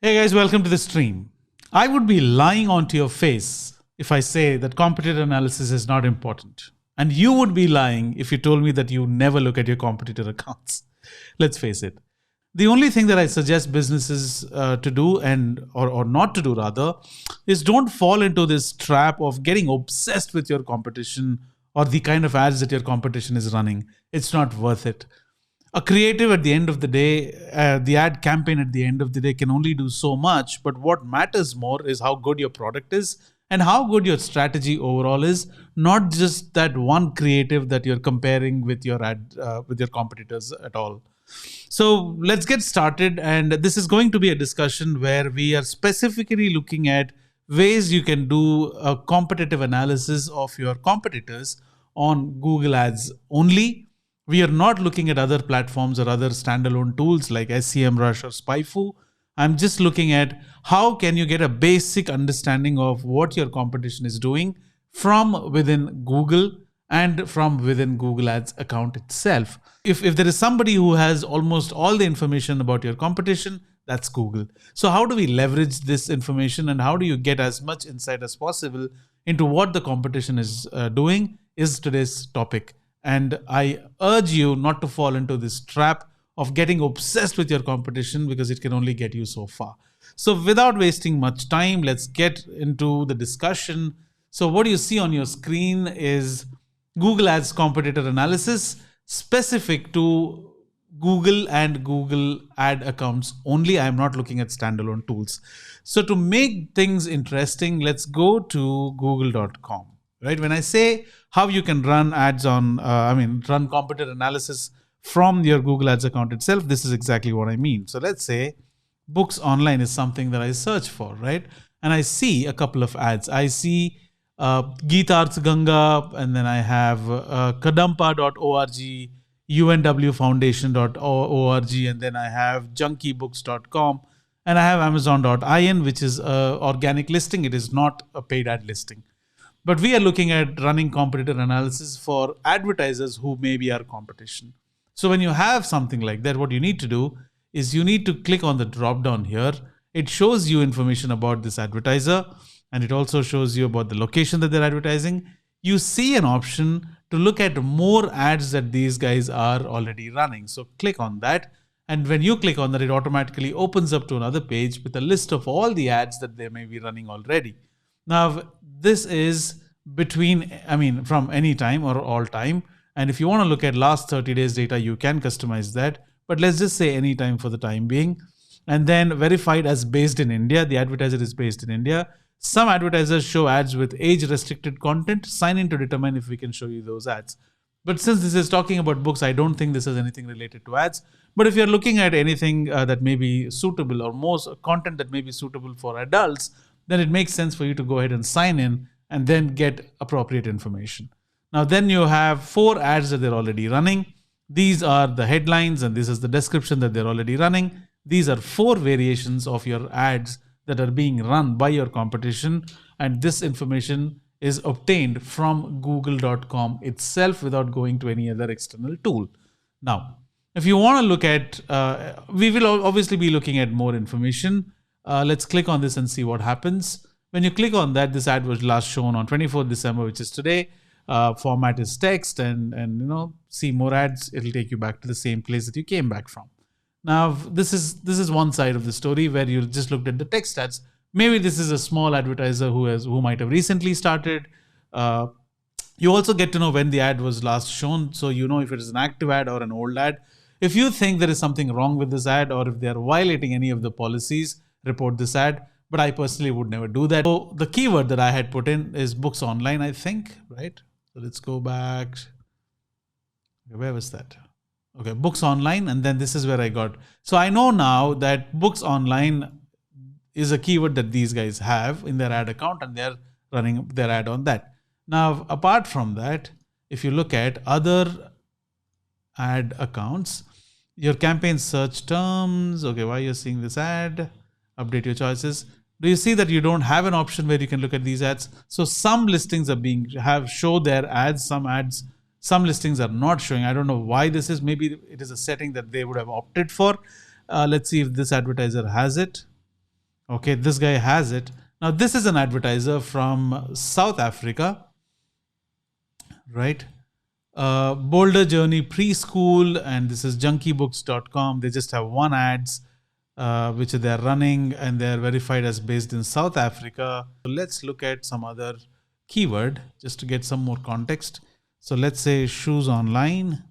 Hey guys, welcome to the stream. I would be lying onto your face if I say that competitor analysis is not important. And you would be lying if you told me that you never look at your competitor accounts. Let's face it. The only thing that I suggest businesses to do or not to do rather is don't fall into this trap of getting obsessed with your competition or the kind of ads that your competition is running. It's not worth it. A creative at the end of the day, the ad campaign at the end of the day can only do so much. But what matters more is how good your product is and how good your strategy overall is, not just that one creative that you're comparing with your ad with your competitors at all. So let's get started. And this is going to be a discussion where we are specifically looking at ways you can do a competitive analysis of your competitors on Google Ads only. We are not looking at other platforms or other standalone tools like SEMrush or SpyFu. I'm just looking at how can you get a basic understanding of what your competition is doing from within Google and from within Google Ads account itself. If there is somebody who has almost all the information about your competition, that's Google. So how do we leverage this information and how do you get as much insight as possible into what the competition is doing is today's topic. And I urge you not to fall into this trap of getting obsessed with your competition because it can only get you so far. So without wasting much time, let's get into the discussion. So what you see on your screen is Google Ads competitor analysis specific to Google and Google ad accounts only. I'm not looking at standalone tools. So to make things interesting, let's go to google.com. Right? When I say how you can run ads on, run competitor analysis from your Google Ads account itself, this is exactly what I mean. So let's say books online is something that I search for, right? And I see a couple of ads. I see Geetarth Ganga, and then I have kadampa.org, unwfoundation.org, and then I have junkiebooks.com, and I have amazon.in, which is an organic listing. It is not a paid ad listing. But we are looking at running competitor analysis for advertisers who may be our competition. So when you have something like that, what you need to do is you need to click on the drop down here. It shows you information about this advertiser, and it also shows you about the location that they're advertising. You see an option to look at more ads that these guys are already running. So click on that. And when you click on that, it automatically opens up to another page with a list of all the ads that they may be running already. Now, this is from any time or all time. And if you want to look at last 30 days data, you can customize that. But let's just say any time for the time being. And then verified as based in India. The advertiser is based in India. Some advertisers show ads with age-restricted content. Sign in to determine if we can show you those ads. But since this is talking about books, I don't think this has anything related to ads. But if you're looking at anything that may be suitable or most content that may be suitable for adults, then it makes sense for you to go ahead and sign in and then get appropriate information. Now, then you have 4 ads that they're already running. These are the headlines and this is the description that they're already running. These are 4 variations of your ads that are being run by your competition. And this information is obtained from google.com itself without going to any other external tool. Now, if you want to look at, we will obviously be looking at more information. Let's click on this and see what happens. When you click on that, this ad was last shown on 24th December, which is today. Format is text and see more ads. It'll take you back to the same place that you came back from. Now, this is one side of the story where you just looked at the text ads. Maybe this is a small advertiser who might have recently started. You also get to know when the ad was last shown, so you know if it is an active ad or an old ad. If you think there is something wrong with this ad or if they are violating any of the policies, report this ad. But I personally would never do that. So the keyword that I had put in is books online, I think, right? So let's go back. Okay, where was that? Okay, books online, and then this is where I got. So I know now that books online is a keyword that these guys have in their ad account, and they're running their ad on that. Now, apart from that, if you look at other ad accounts, your campaign search terms, okay, why you're seeing this ad, update your choices. Do you see that you don't have an option where you can look at these ads? So some listings are show their ads, some listings are not showing. I don't know why this is. Maybe it is a setting that they would have opted for. Let's see if this advertiser has it. Okay, this guy has it. Now, this is an advertiser from South Africa, right? Boulder Journey Preschool, and this is junkiebooks.com. They just have one ads which they're running, and they're verified as based in South Africa. So let's look at some other keyword just to get some more context. So let's say shoes online.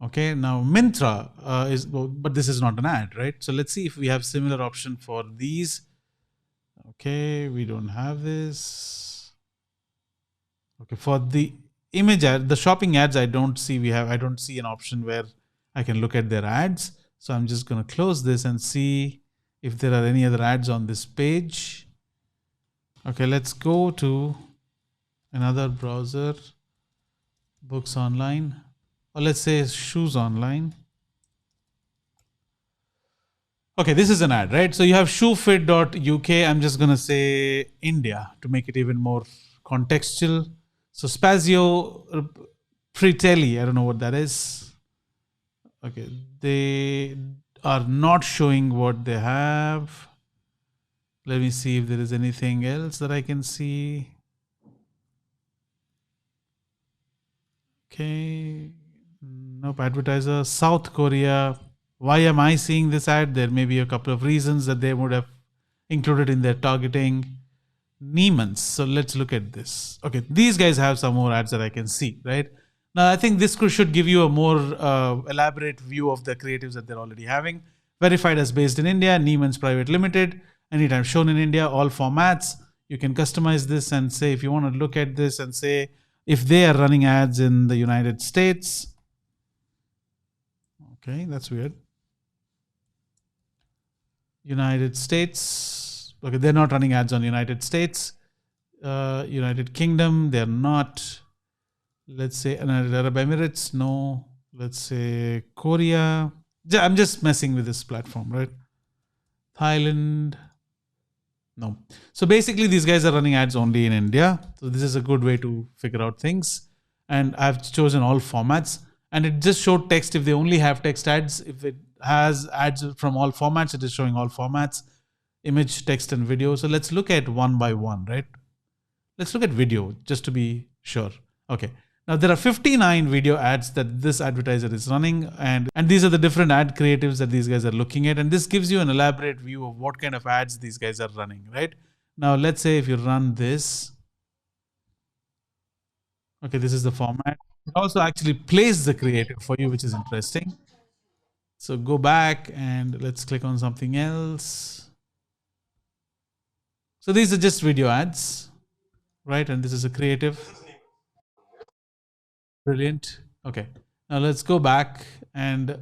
Okay, now Myntra but this is not an ad, right? So let's see if we have similar option for these. Okay, we don't have this. Okay, for the image ad, the shopping ads, I don't see an option where I can look at their ads. So I'm just going to close this and see if there are any other ads on this page. Okay, let's go to another browser, books online, or let's say shoes online. Okay, this is an ad, right? So you have shoefit.uk. I'm just going to say India to make it even more contextual. So Spazio Fritelli, I don't know what that is. Okay, they are not showing what they have. Let me see if there is anything else that I can see. Okay, nope, advertiser, South Korea. Why am I seeing this ad? There may be a couple of reasons that they would have included in their targeting. Neiman's. So let's look at this. Okay, these guys have some more ads that I can see, right? Now, I think this should give you a more elaborate view of the creatives that they're already having. Verified as based in India, Neiman's Private Limited, anytime shown in India, all formats. You can customize this and say, if you want to look at this and say, if they are running ads in the United States. Okay, that's weird. United States. Okay, they're not running ads on United States. United Kingdom, they're not. Let's say United Arab Emirates, no. Let's say Korea. I'm just messing with this platform, right? Thailand, no. So basically, these guys are running ads only in India. So this is a good way to figure out things. And I've chosen all formats. And it just showed text if they only have text ads. If it has ads from all formats, it is showing all formats. Image, text, and video. So let's look at one by one, right? Let's look at video just to be sure. Okay. Now there are 59 video ads that this advertiser is running, and these are the different ad creatives that these guys are looking at. And this gives you an elaborate view of what kind of ads these guys are running, right? Now let's say if you run this. Okay, this is the format. It also actually plays the creative for you, which is interesting. So go back and let's click on something else. So these are just video ads, right? And this is a creative. Brilliant. Okay. Now let's go back and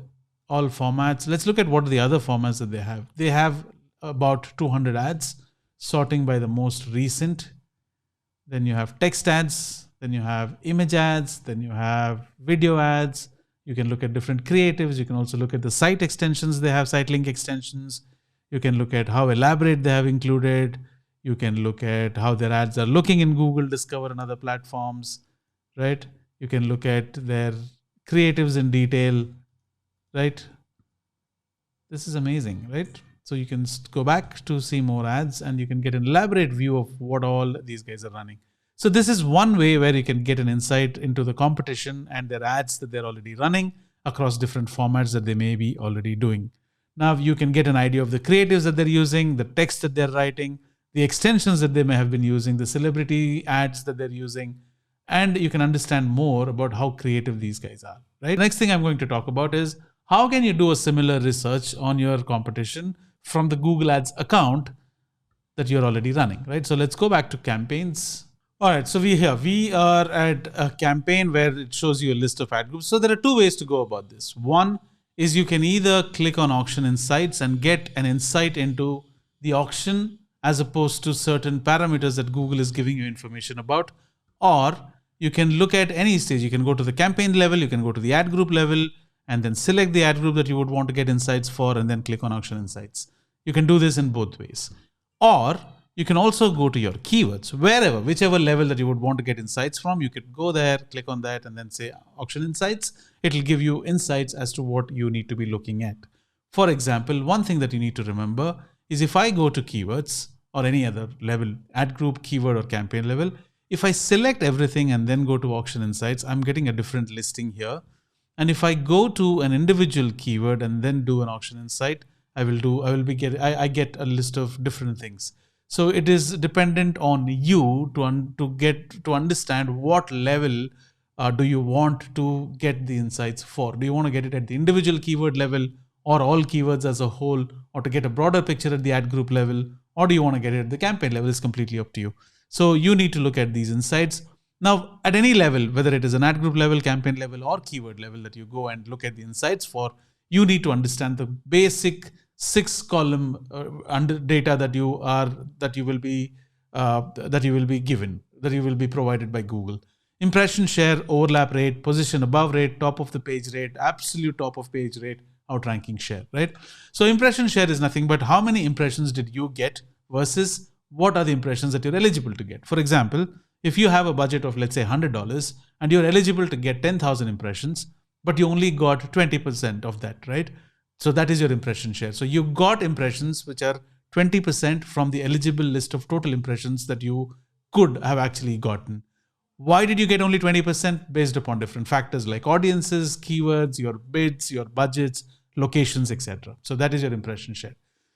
all formats. Let's look at what are the other formats that they have. They have about 200 ads, sorting by the most recent. Then you have text ads. Then you have image ads. Then you have video ads. You can look at different creatives. You can also look at the site extensions. They have site link extensions. You can look at how elaborate they have included. You can look at how their ads are looking in Google Discover and other platforms, right? You can look at their creatives in detail, right? This is amazing, right? So you can go back to see more ads and you can get an elaborate view of what all these guys are running. So this is one way where you can get an insight into the competition and their ads that they're already running across different formats that they may be already doing. Now you can get an idea of the creatives that they're using, the text that they're writing, the extensions that they may have been using, the celebrity ads that they're using, and you can understand more about how creative these guys are, right? Next thing I'm going to talk about is how can you do a similar research on your competition from the Google Ads account that you're already running, right? So let's go back to campaigns. All right, so we are at a campaign where it shows you a list of ad groups. So there are two ways to go about this. One is you can either click on auction insights and get an insight into the auction as opposed to certain parameters that Google is giving you information about, or you can look at any stage. You can go to the campaign level, you can go to the ad group level, and then select the ad group that you would want to get insights for, and then click on auction insights. You can do this in both ways. Or you can also go to your keywords, whichever level that you would want to get insights from. You could go there, click on that, and then say auction insights. It'll give you insights as to what you need to be looking at. For example, one thing that you need to remember is if I go to keywords or any other level, ad group, keyword, or campaign level, if I select everything and then go to auction insights, I'm getting a different listing here. And if I go to an individual keyword and then do an auction insight, I get a list of different things. So it is dependent on you to understand what level do you want to get the insights for. Do you want to get it at the individual keyword level, or all keywords as a whole, or to get a broader picture at the ad group level, or do you want to get it at the campaign level? It's completely up to you. So you need to look at these insights. Now, at any level, whether it is an ad group level, campaign level, or keyword level that you go and look at the insights for, you need to understand the basic 6-column data that you will be provided by Google. Impression share, overlap rate, position above rate, top of the page rate, absolute top of page rate, outranking share, right? So impression share is nothing but how many impressions did you get versus what are the impressions that you're eligible to get. For example, if you have a budget of, let's say, $100 and you're eligible to get 10,000 impressions, but you only got 20% of that, right? So that is your impression share. So you got impressions which are 20% from the eligible list of total impressions that you could have actually gotten. Why did you get only 20%? Based upon different factors like audiences, keywords, your bids, your budgets, locations, etc. So that is your impression share.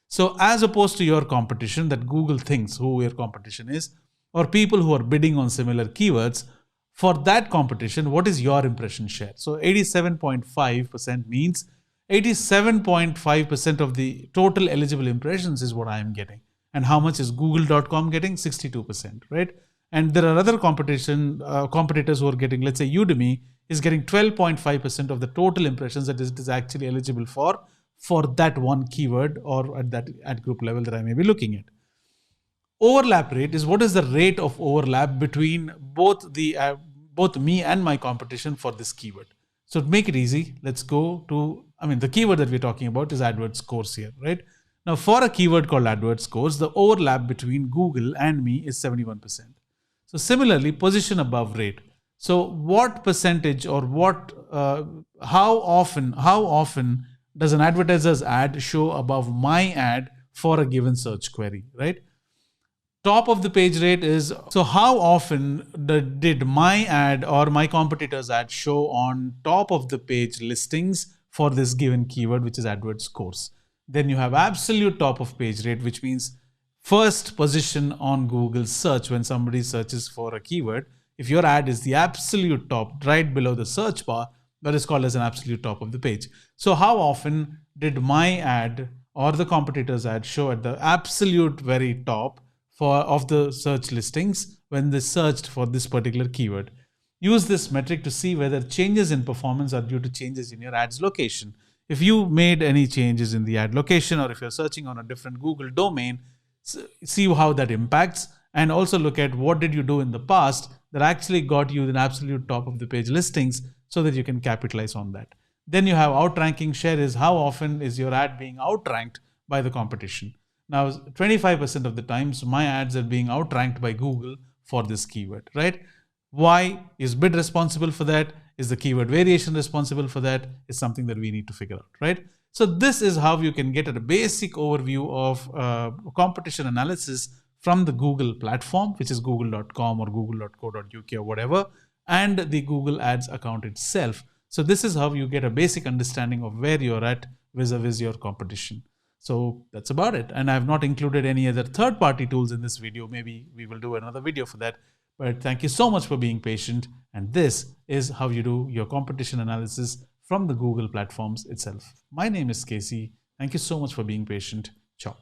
So as opposed to your competition that Google thinks who your competition is, or people who are bidding on similar keywords, for that competition, what is your impression share? So 87.5% means 87.5% of the total eligible impressions is what I am getting. And how much is Google.com getting? 62%, right? And there are other competitors who are getting, let's say Udemy is getting 12.5% of the total impressions that it is actually eligible for that one keyword or at that ad group level that I may be looking at. Overlap rate is what is the rate of overlap between both me and my competition for this keyword. So to make it easy, let's go to, the keyword that we're talking about is AdWords scores here, right? Now for a keyword called AdWords scores, the overlap between Google and me is 71%. So similarly, position above rate. So what percentage or how often does an advertiser's ad show above my ad for a given search query, right? Top of the page rate is, so how often did my ad or my competitor's ad show on top of the page listings for this given keyword, which is AdWords scores. Then you have absolute top of page rate, which means first position on Google search when somebody searches for a keyword. If your ad is the absolute top, right below the search bar, that is called as an absolute top of the page. So how often did my ad or the competitor's ad show at the absolute very top of the search listings when they searched for this particular keyword? Use this metric to see whether changes in performance are due to changes in your ad's location. If you made any changes in the ad location, or if you're searching on a different Google domain, see how that impacts, and also look at what did you do in the past that actually got you an absolute top of the page listings so that you can capitalize on that. Then you have outranking share, is how often is your ad being outranked by the competition. Now, 25% of the times my ads are being outranked by Google for this keyword, right? Why? Is bid responsible for that? Is the keyword variation responsible for that? Is something that we need to figure out, right? So this is how you can get a basic overview of competition analysis from the Google platform, which is google.com or google.co.uk or whatever, and the Google Ads account itself. So this is how you get a basic understanding of where you're at vis-a-vis your competition. So that's about it. And I have not included any other third-party tools in this video. Maybe we will do another video for that. But thank you so much for being patient. And this is how you do your competition analysis from the Google platforms itself. My name is Casey. Thank you so much for being patient. Ciao.